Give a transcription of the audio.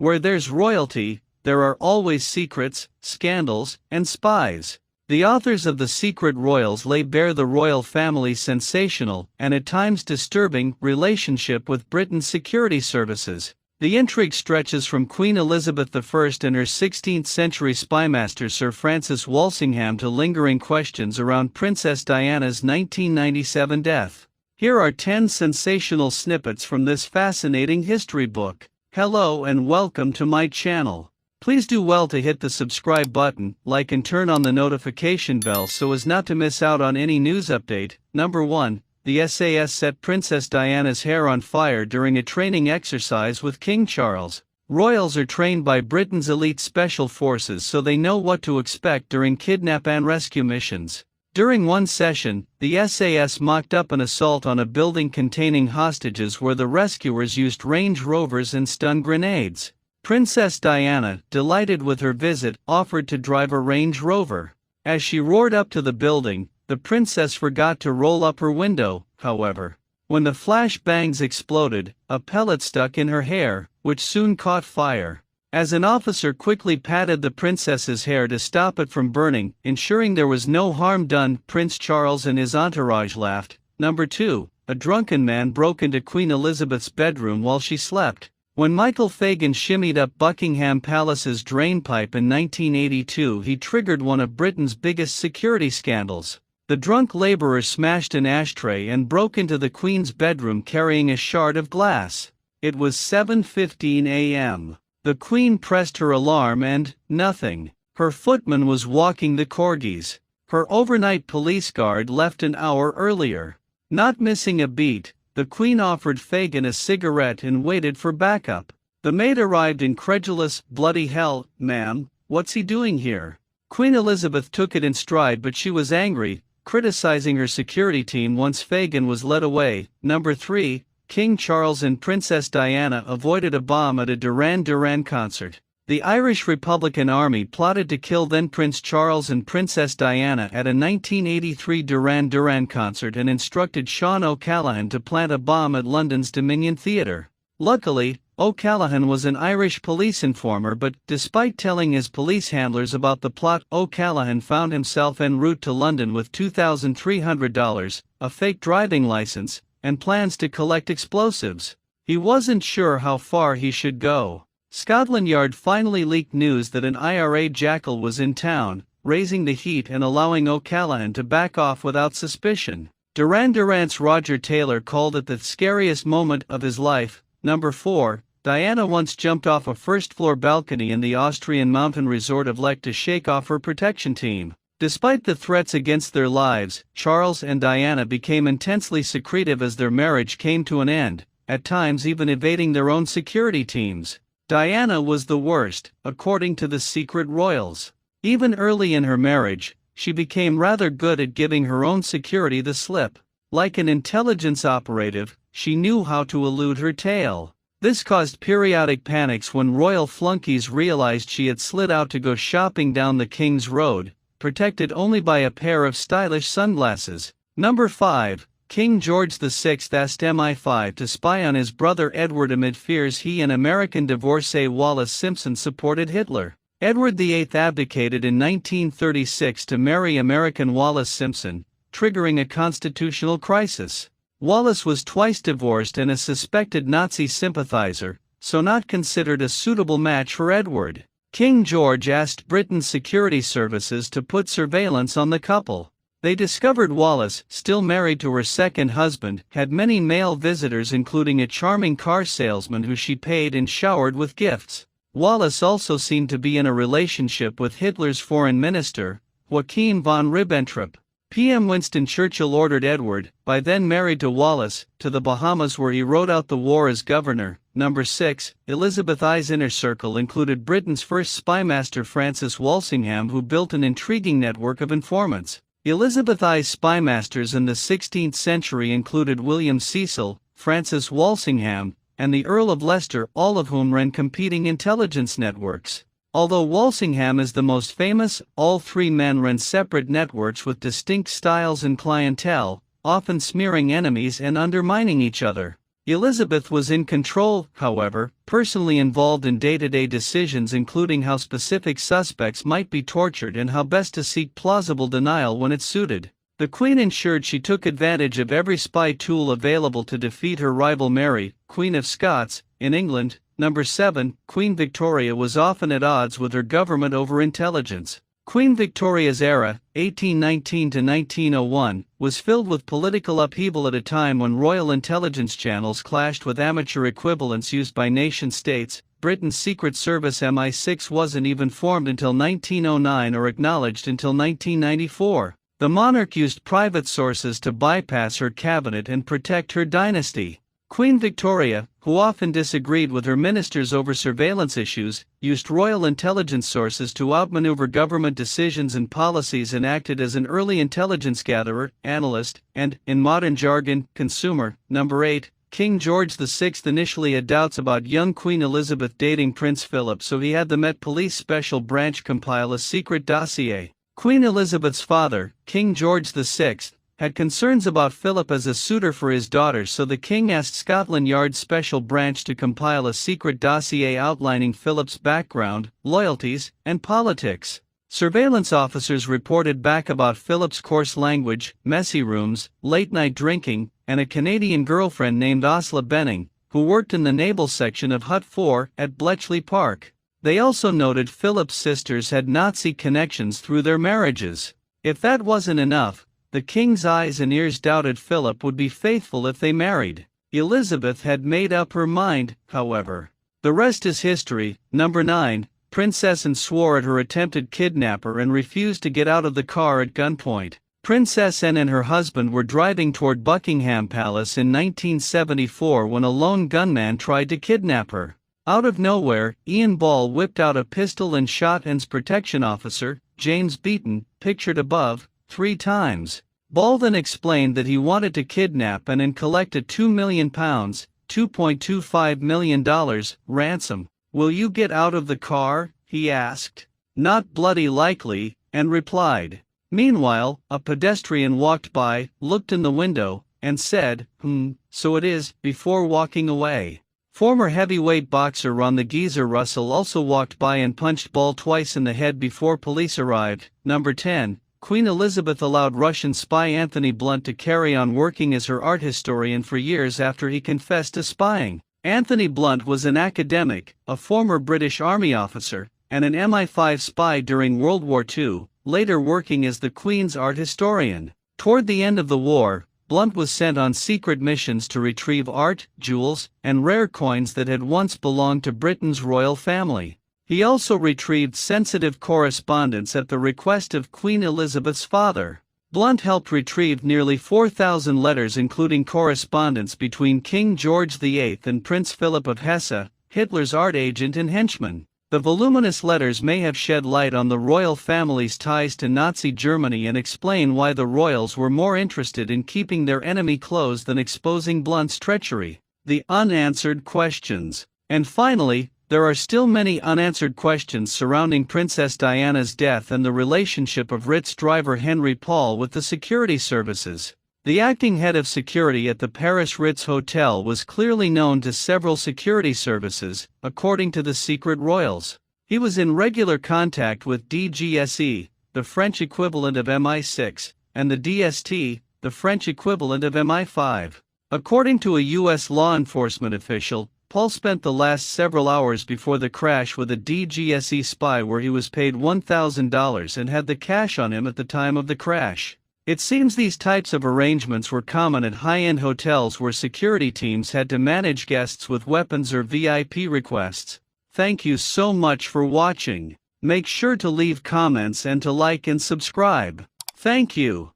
Where there's royalty, there are always secrets, scandals, and spies. The authors of The Secret Royals lay bare the royal family's sensational, and at times disturbing, relationship with Britain's security services. The intrigue stretches from Queen Elizabeth I and her 16th-century spymaster Sir Francis Walsingham to lingering questions around Princess Diana's 1997 death. Here are 10 sensational snippets from this fascinating history book. Hello and welcome to my channel. Please do well to hit the subscribe button, like and turn on the notification bell so as not to miss out on any news update. Number 1. The SAS set Princess Diana's hair on fire during a training exercise with King Charles. Royals are trained by Britain's elite special forces so they know what to expect during kidnap and rescue missions. During one session, the SAS mocked up an assault on a building containing hostages where the rescuers used Range Rovers and stun grenades. Princess Diana, delighted with her visit, offered to drive a Range Rover. As she roared up to the building, the princess forgot to roll up her window, however. When the flash bangs exploded, a pellet stuck in her hair, which soon caught fire. As an officer quickly patted the princess's hair to stop it from burning, ensuring there was no harm done, Prince Charles and his entourage laughed. Number 2. A drunken man broke into Queen Elizabeth's bedroom while she slept. When Michael Fagan shimmied up Buckingham Palace's drainpipe in 1982, he triggered one of Britain's biggest security scandals. The drunk laborer smashed an ashtray and broke into the Queen's bedroom carrying a shard of glass. It was 7:15 a.m. The Queen pressed her alarm and, nothing. Her footman was walking the corgis. Her overnight police guard left an hour earlier. Not missing a beat, the Queen offered Fagan a cigarette and waited for backup. The maid arrived incredulous. "Bloody hell, ma'am, what's he doing here?" Queen Elizabeth took it in stride, but she was angry, criticizing her security team once Fagan was led away. Number 3. King Charles and Princess Diana avoided a bomb at a Duran Duran concert. The Irish Republican Army plotted to kill then Prince Charles and Princess Diana at a 1983 Duran Duran concert and instructed Sean O'Callaghan to plant a bomb at London's Dominion Theatre. Luckily, O'Callaghan was an Irish police informer, but despite telling his police handlers about the plot, O'Callaghan found himself en route to London with $2,300, a fake driving license, and plans to collect explosives. He wasn't sure how far he should go. Scotland Yard finally leaked news that an IRA jackal was in town, raising the heat and allowing O'Callaghan to back off without suspicion. Duran Duran's Roger Taylor called it the scariest moment of his life. Number 4. Diana once jumped off a first-floor balcony in the Austrian mountain resort of Lech to shake off her protection team. Despite the threats against their lives, Charles and Diana became intensely secretive as their marriage came to an end, at times even evading their own security teams. Diana was the worst, according to The Secret Royals. Even early in her marriage, she became rather good at giving her own security the slip. Like an intelligence operative, she knew how to elude her tail. This caused periodic panics when royal flunkies realized she had slid out to go shopping down the King's Road, protected only by a pair of stylish sunglasses. Number 5. King George VI asked MI5 to spy on his brother Edward amid fears he and American divorcee Wallis Simpson supported Hitler. Edward VIII abdicated in 1936 to marry American Wallis Simpson, triggering a constitutional crisis. Wallis was twice divorced and a suspected Nazi sympathizer, so not considered a suitable match for Edward. King George asked Britain's security services to put surveillance on the couple. They discovered Wallis, still married to her second husband, had many male visitors including a charming car salesman who she paid and showered with gifts. Wallis also seemed to be in a relationship with Hitler's foreign minister, Joachim von Ribbentrop. PM Winston Churchill ordered Edward, by then married to Wallis, to the Bahamas where he rode out the war as governor. Number 6. Elizabeth I's inner circle included Britain's first spymaster Francis Walsingham, who built an intriguing network of informants. Elizabeth I's spymasters in the 16th century included William Cecil, Francis Walsingham, and the Earl of Leicester, all of whom ran competing intelligence networks. Although Walsingham is the most famous, all three men ran separate networks with distinct styles and clientele, often smearing enemies and undermining each other. Elizabeth was in control, however, personally involved in day-to-day decisions including how specific suspects might be tortured and how best to seek plausible denial when it suited. The Queen ensured she took advantage of every spy tool available to defeat her rival Mary, Queen of Scots, in England. Number 7. Queen Victoria was often at odds with her government over intelligence. Queen Victoria's era, 1819 to 1901, was filled with political upheaval at a time when royal intelligence channels clashed with amateur equivalents used by nation-states. Britain's Secret Service MI6 wasn't even formed until 1909 or acknowledged until 1994. The monarch used private sources to bypass her cabinet and protect her dynasty. Queen Victoria, who often disagreed with her ministers over surveillance issues, used royal intelligence sources to outmaneuver government decisions and policies and acted as an early intelligence gatherer, analyst, and, in modern jargon, consumer. Number 8. King George VI initially had doubts about young Queen Elizabeth dating Prince Philip, so he had the Met Police Special Branch compile a secret dossier. Queen Elizabeth's father, King George VI, had concerns about Philip as a suitor for his daughter, so the king asked Scotland Yard's Special Branch to compile a secret dossier outlining Philip's background, loyalties, and politics. Surveillance officers reported back about Philip's coarse language, messy rooms, late-night drinking, and a Canadian girlfriend named Osla Benning, who worked in the naval section of Hut 4 at Bletchley Park. They also noted Philip's sisters had Nazi connections through their marriages. If that wasn't enough, the king's eyes and ears doubted Philip would be faithful if they married. Elizabeth had made up her mind, however. The rest is history. Number 9. Princess Anne swore at her attempted kidnapper and refused to get out of the car at gunpoint. Princess Anne and her husband were driving toward Buckingham Palace in 1974 when a lone gunman tried to kidnap her. Out of nowhere, Ian Ball whipped out a pistol and shot Anne's protection officer, James Beaton, pictured above, 3 times. Ball then explained that he wanted to kidnap Anne and collect a £2 million, $2.25 million, ransom. "Will you get out of the car?" he asked. "Not bloody likely," Anne replied. Meanwhile, a pedestrian walked by, looked in the window, and said, "So it is," before walking away. Former heavyweight boxer Ron the Geezer Russell also walked by and punched Ball twice in the head before police arrived. Number 10. Queen Elizabeth allowed Russian spy Anthony Blunt to carry on working as her art historian for years after he confessed to spying. Anthony Blunt was an academic, a former British Army officer, and an MI5 spy during World War II, later working as the Queen's art historian. Toward the end of the war, Blunt was sent on secret missions to retrieve art, jewels, and rare coins that had once belonged to Britain's royal family. He also retrieved sensitive correspondence at the request of Queen Elizabeth's father. Blunt helped retrieve nearly 4,000 letters including correspondence between King George VIII and Prince Philip of Hesse, Hitler's art agent and henchman. The voluminous letters may have shed light on the royal family's ties to Nazi Germany and explain why the royals were more interested in keeping their enemy close than exposing Blunt's treachery. The unanswered questions. And finally, there are still many unanswered questions surrounding Princess Diana's death and the relationship of Ritz driver Henry Paul with the security services. The acting head of security at the Paris Ritz Hotel was clearly known to several security services, according to the secret royals. He was in regular contact with DGSE, the French equivalent of MI6, and the DST, the French equivalent of MI5. According to a U.S. law enforcement official, Paul spent the last several hours before the crash with a DGSE spy where he was paid $1,000 and had the cash on him at the time of the crash. It seems these types of arrangements were common at high-end hotels where security teams had to manage guests with weapons or VIP requests. Thank you so much for watching. Make sure to leave comments and to like and subscribe. Thank you.